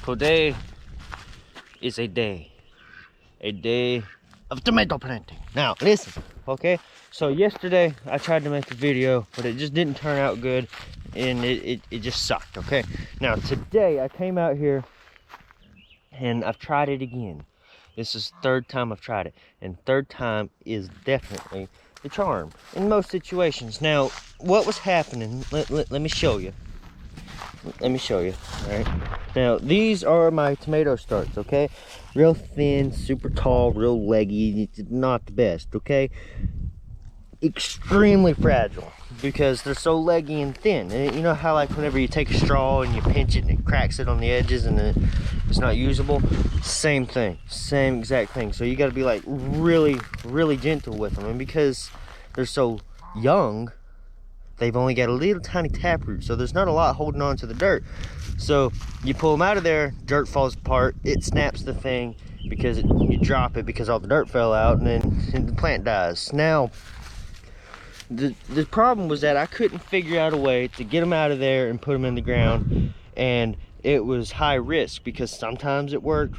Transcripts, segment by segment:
Today is a day of tomato planting. Now listen, okay? So yesterday I tried to make a video, but it just didn't turn out good, and it just sucked, okay? Now today I came out here and I've tried it again. This is the third time I've tried it, and third time is definitely the charm in most situations. Now what was happening, let me show you. Let me show you. All right, now these are my tomato starts, okay? Real thin, super tall, real leggy. It's not the best, okay? Extremely fragile because they're so leggy and thin. And you know how, like, whenever you take a straw and you pinch it and it cracks it on the edges and it's not usable? Same thing, same exact thing. So you got to be like really gentle with them, and because they're so young, they've only got a little tiny taproot, so there's not a lot holding on to the dirt. So you pull them out of there, dirt falls apart, it snaps the thing because you drop it because all the dirt fell out, and then the plant dies. Now, the problem was that I couldn't figure out a way to get them out of there and put them in the ground, and it was high risk because sometimes it worked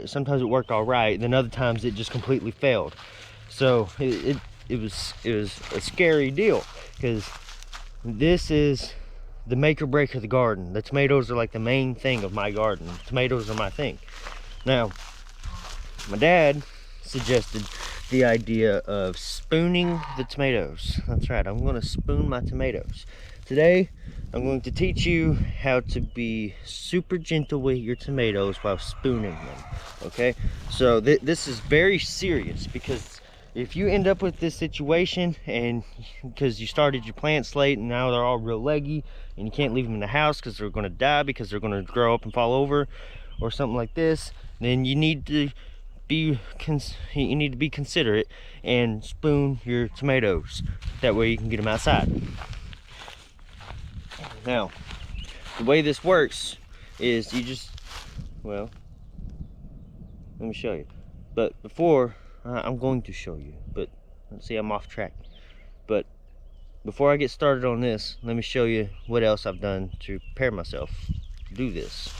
sometimes it worked all right, then other times it just completely failed. So it was a scary deal, because this is the make or break of the garden. The tomatoes are like the main thing of my garden. Tomatoes are my thing. Now, my dad suggested the idea of spooning the tomatoes. That's right, I'm going to spoon my tomatoes. Today, I'm going to teach you how to be super gentle with your tomatoes while spooning them, okay? So this is very serious, because if you end up with this situation, and because you started your plants late and now they're all real leggy and you can't leave them in the house because they're going to die, because they're going to grow up and fall over or something like this, then you need to be considerate and spoon your tomatoes. That way you can get them outside. Now, the way this works is you just, well, let me show you. But before, I'm going to show you, but let's see, I'm off track. But before I get started on this, let me show you what else I've done to prepare myself to do this.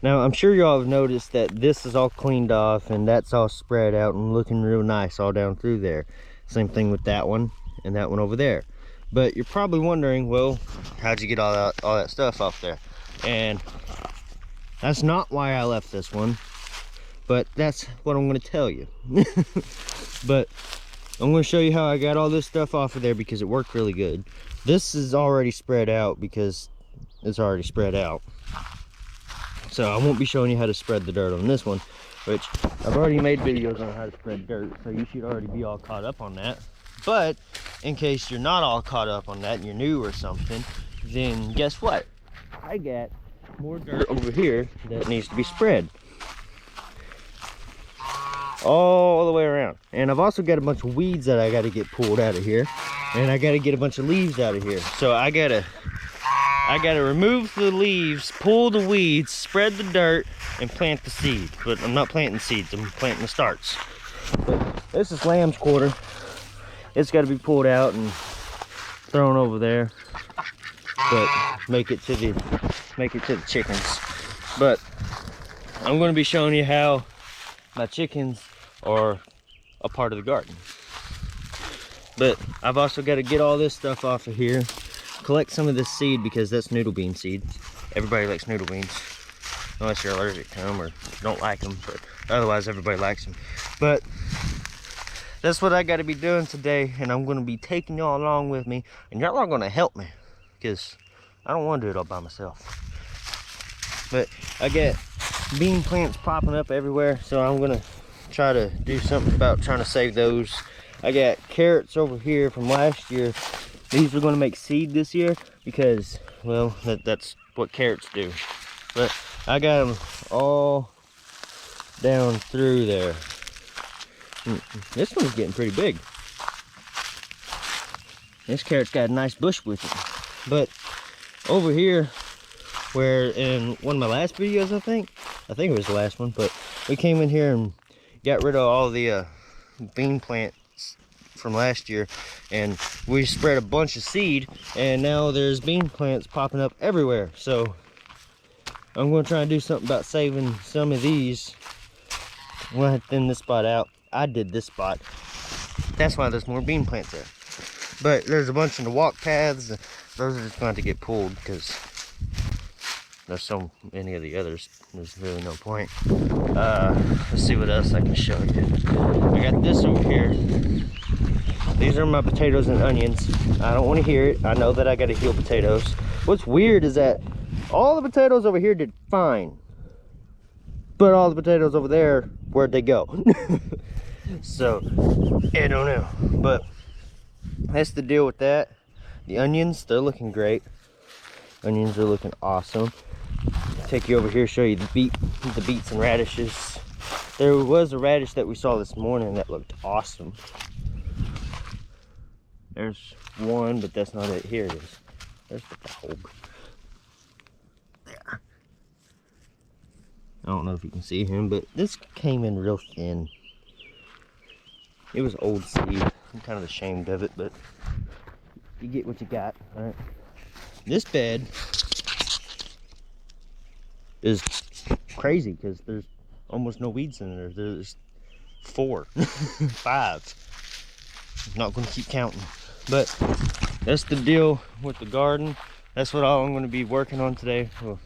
Now, I'm sure y'all have noticed that this is all cleaned off and that's all spread out and looking real nice all down through there. Same thing with that one and that one over there. But you're probably wondering, well, how'd you get all that stuff off there? And that's not why I left this one, but that's what I'm going to tell you. But I'm going to show you how I got all this stuff off of there, because it worked really good. This is already spread out because it's already spread out. So I won't be showing you how to spread the dirt on this one, which I've already made videos on how to spread dirt, so you should already be all caught up on that. But in case you're not all caught up on that and you're new or something, then guess what? I got more dirt over here that needs to be spread all the way around. And I've also got a bunch of weeds that I got to get pulled out of here, and I got to get a bunch of leaves out of here. So I gotta remove the leaves, pull the weeds, spread the dirt, and plant the seed. But I'm not planting seeds, I'm planting the starts. But this is lamb's quarter. It's got to be pulled out and thrown over there, but make it to the chickens. But I'm going to be showing you how my chickens are a part of the garden. But I've also got to get all this stuff off of here, collect some of this seed, because that's noodle bean seed. Everybody likes noodle beans, unless you're allergic to them or don't like them, but otherwise everybody likes them. But that's what I got to be doing today, and I'm going to be taking y'all along with me, and y'all are going to help me, because I don't want to do it all by myself. But I got bean plants popping up everywhere, so I'm going to try to do something about trying to save those. I got carrots over here from last year. These are going to make seed this year because, well, that's what carrots do. But I got them all down through there. This one's getting pretty big. This carrot's got a nice bush with it. But over here, where in one of my last videos, I think it was the last one, but we came in here and got rid of all the bean plants from last year, and we spread a bunch of seed, and now there's bean plants popping up everywhere. So I'm gonna try and do something about saving some of these. I'm gonna have to thin this spot out. I did this spot. That's why there's more bean plants there. But there's a bunch in the walk paths. Those are just going to get pulled because there's so many of the others. There's really no point. Let's see what else I can show you. I got this over here. These are my potatoes and onions. I don't want to hear it. I know that I got to heal potatoes. What's weird is that all the potatoes over here did fine. But all the potatoes over there, where'd they go? So, I don't know. But that's the deal with that. The onions, they're looking great. Onions are looking awesome. Take you over here, show you the beets and radishes. There was a radish that we saw this morning that looked awesome. There's one, but that's not it. Here it is. There's the dog. There. I don't know if you can see him, but this came in real thin. It was old seed. I'm kind of ashamed of it, but you get what you got, right? This bed is crazy because there's almost no weeds in there. There's 4, 5. I'm not going to keep counting, but that's the deal with the garden. That's what I'm going to be working on today. Well,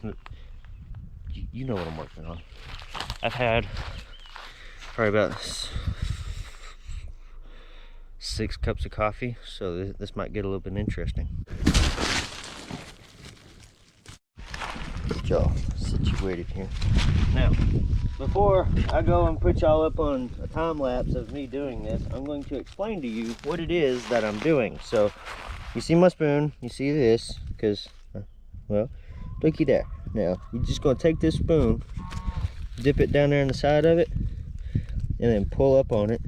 you know what I'm working on. I've had probably about 6 cups of coffee, so this might get a little bit interesting. Get y'all situated here. Now, before I go and put y'all up on a time lapse of me doing this, I'm going to explain to you what it is that I'm doing. So, you see my spoon, you see this, because, well, looky there. Now, you're just going to take this spoon, dip it down there on the side of it, and then pull up on it.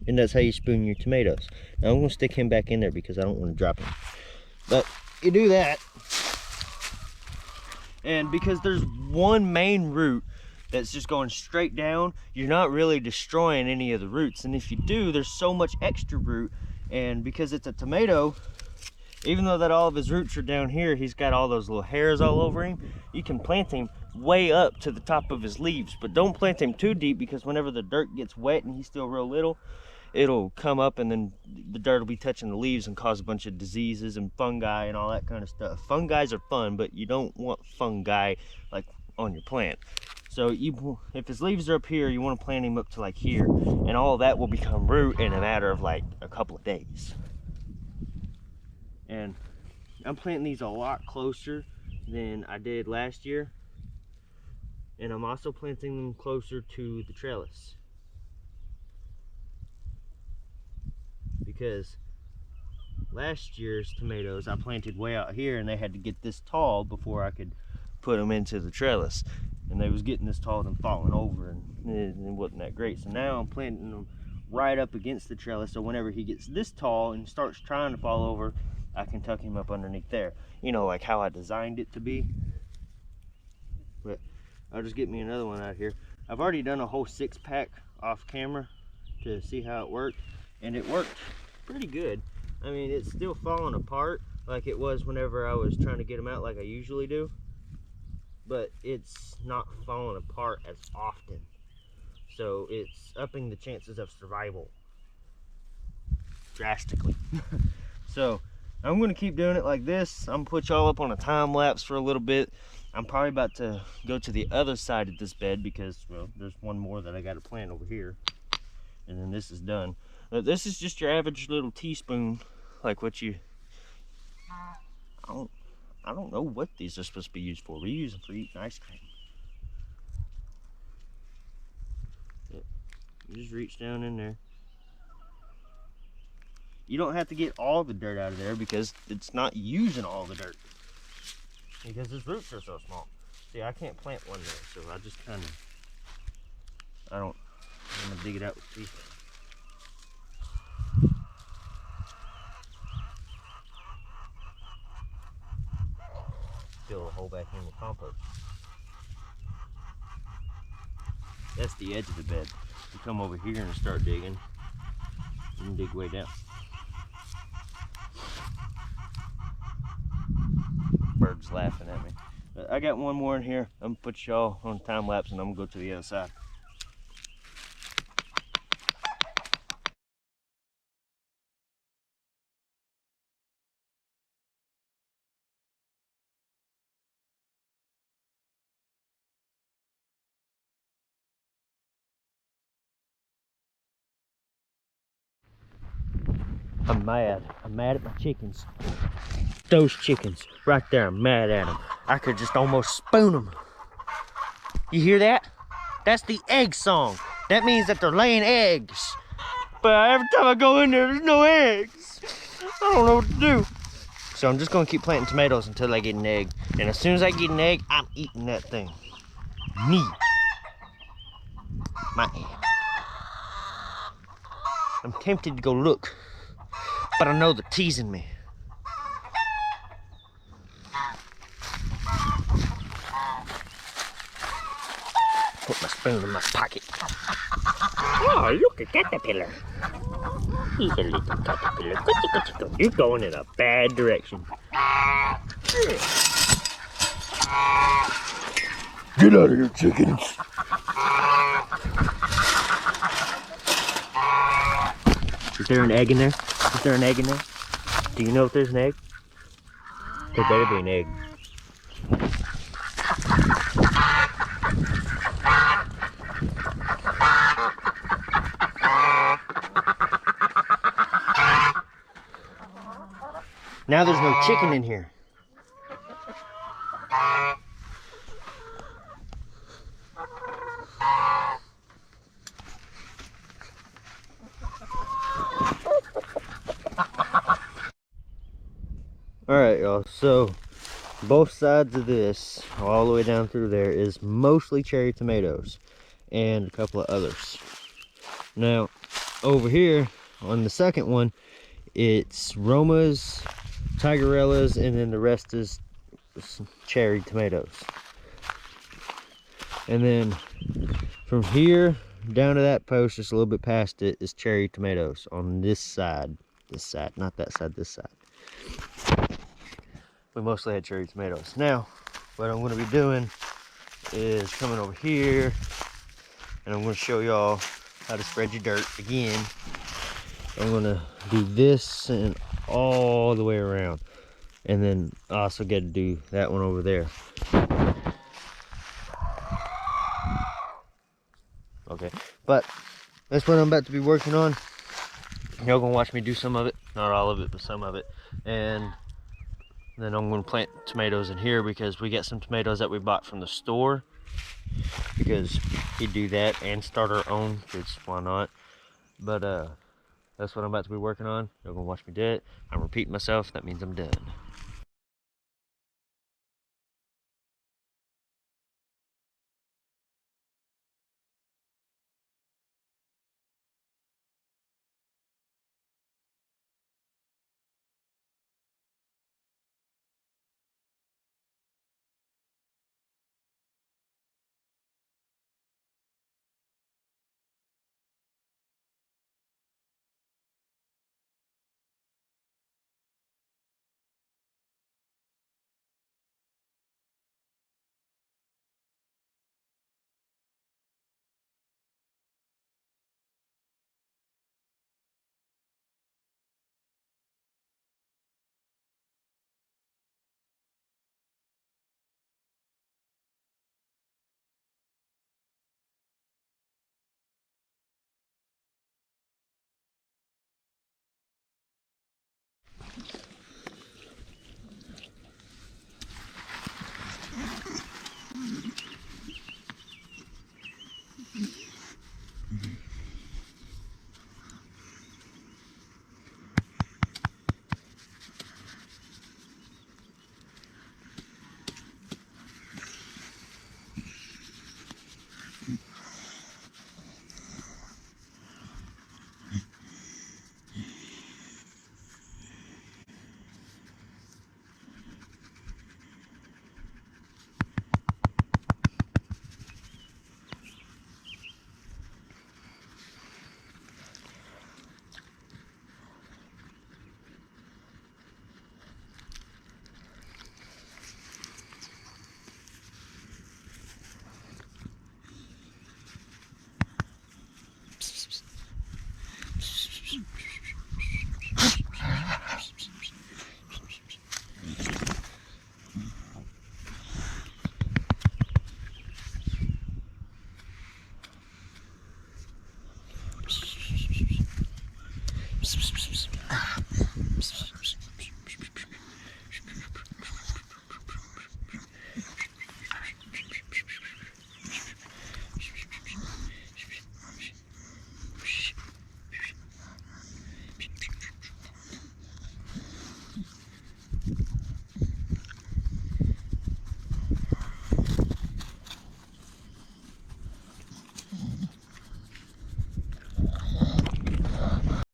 And that's how you spoon your tomatoes. Now I'm going to stick him back in there because I don't want to drop him. But you do that. And because there's one main root that's just going straight down, you're not really destroying any of the roots. And if you do, there's so much extra root. And because it's a tomato, even though that all of his roots are down here, he's got all those little hairs all over him. You can plant him way up to the top of his leaves, but don't plant him too deep because whenever the dirt gets wet and he's still real little, it'll come up and then the dirt will be touching the leaves and cause a bunch of diseases and fungi and all that kind of stuff. Fungi are fun, but you don't want fungi like on your plant. So if his leaves are up here, you want to plant him up to like here, and all of that will become root in a matter of like a couple of days. And I'm planting these a lot closer than I did last year. And I'm also planting them closer to the trellis. Because last year's tomatoes I planted way out here and they had to get this tall before I could put them into the trellis. And they was getting this tall and falling over and it wasn't that great. So now I'm planting them right up against the trellis, so whenever he gets this tall and starts trying to fall over, I can tuck him up underneath there. You know, like how I designed it to be. But I'll just get me another one out here. I've already done a whole 6-pack off camera to see how it worked, and it worked pretty good. I mean, it's still falling apart like it was whenever I was trying to get them out like I usually do, but it's not falling apart as often. So it's upping the chances of survival drastically. So I'm going to keep doing it like this. I'm going to put y'all up on a time lapse for a little bit. I'm probably about to go to the other side of this bed because, well, there's one more that I got to plant over here. And then this is done. This is just your average little teaspoon, like what you... I don't know what these are supposed to be used for. We use them for eating ice cream. Yep. You just reach down in there. You don't have to get all the dirt out of there because it's not using all the dirt. Because his roots are so small. See, I can't plant one there, so I just kind of... I'm going to dig it out with teeth. Fill a hole back in with compost. That's the edge of the bed. You come over here and start digging. You can dig way down. Bird's laughing at me. But I got one more in here. I'm gonna put y'all on time lapse and I'm gonna go to the other side. I'm mad. I'm mad at my chickens. Those chickens right there, I'm mad at them. I could just almost spoon them. You hear that? That's the egg song. That means that they're laying eggs. But every time I go in there, there's no eggs. I don't know what to do. So I'm just gonna keep planting tomatoes until I get an egg. And as soon as I get an egg, I'm eating that thing. Me. My egg. I'm tempted to go look, but I know they're teasing me. Put my spoon in my pocket. Oh, look, a caterpillar. He's a little caterpillar. You're going in a bad direction. Get out of here, chickens. Is there an egg in there? Is there an egg in there? Do you know if there's an egg? There better be an egg. Now there's no chicken in here. Alright, y'all, so both sides of this, all the way down through there, is mostly cherry tomatoes and a couple of others. Now, over here on the second one, it's Romas, Tigerellas, and then the rest is cherry tomatoes. And then from here down to that post, just a little bit past it, is cherry tomatoes on this side. This side, not that side, this side. We mostly had cherry tomatoes. Now, what I'm going to be doing is coming over here, and I'm going to show y'all how to spread your dirt again. I'm going to do this and all the way around, and then I also get to do that one over there. Okay, but that's what I'm about to be working on. Y'all gonna watch me do some of it, not all of it, but some of it. And then I'm gonna plant tomatoes in here because we got some tomatoes that we bought from the store, because we do that and start our own, because why not? But that's what I'm about to be working on. Y'all gonna watch me do it. I'm repeating myself, that means I'm done.